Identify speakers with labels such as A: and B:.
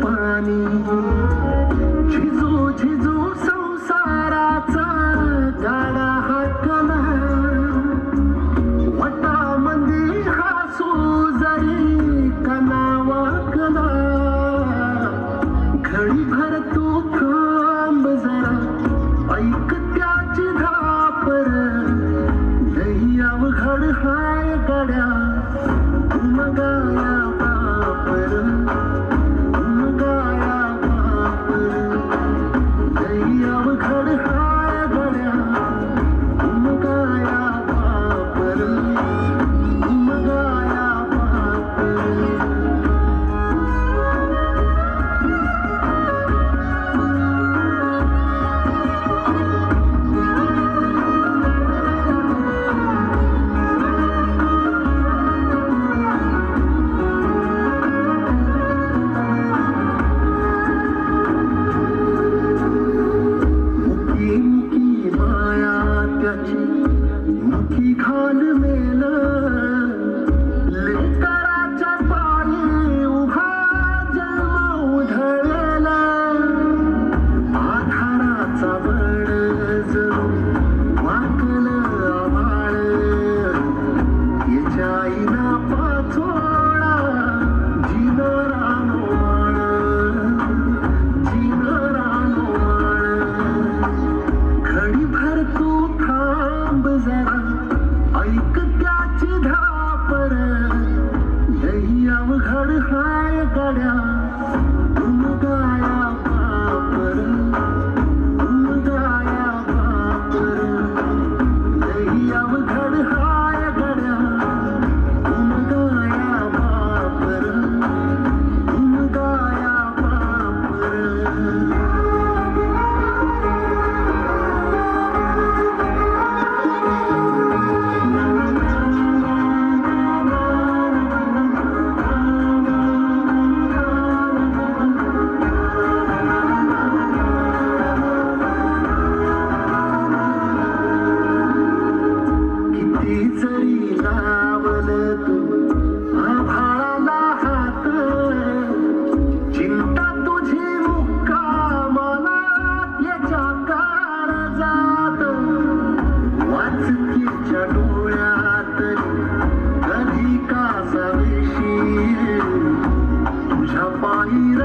A: पाणी झिजू झिजू संसाराचा गाडा हाकला वटामंदी हसू जरी कना वाकला घडीभर तू थांब जरा ऐक त्याची धापर लई अवघड हाय गड्या मगाया बापर मगाया बापर लई अवघड हाय गड्या मगाया बापर मगाया बापर मुखी खान मेल लेकराच्या पायी उभा जन्म उधळला आधाराचा बळ जणू वाकलं आभाळ याच्या आईना पाचोळा जीनं रानो माळ जीनं रानो माळ घडीभर तू थांब जरा ऐक त्याची धापर लई अवघड हाय गड्या गाया बापर गाया बापर लई अवघड हाय गड्या गाया बापर गाया बापर जरी लावलं तू आभाळाला हात चिंता तुझी मुक्कामाला याच्या काळजात वाचकीच्या डोळ्यात कधी कासाविषयी तुझ्या पायी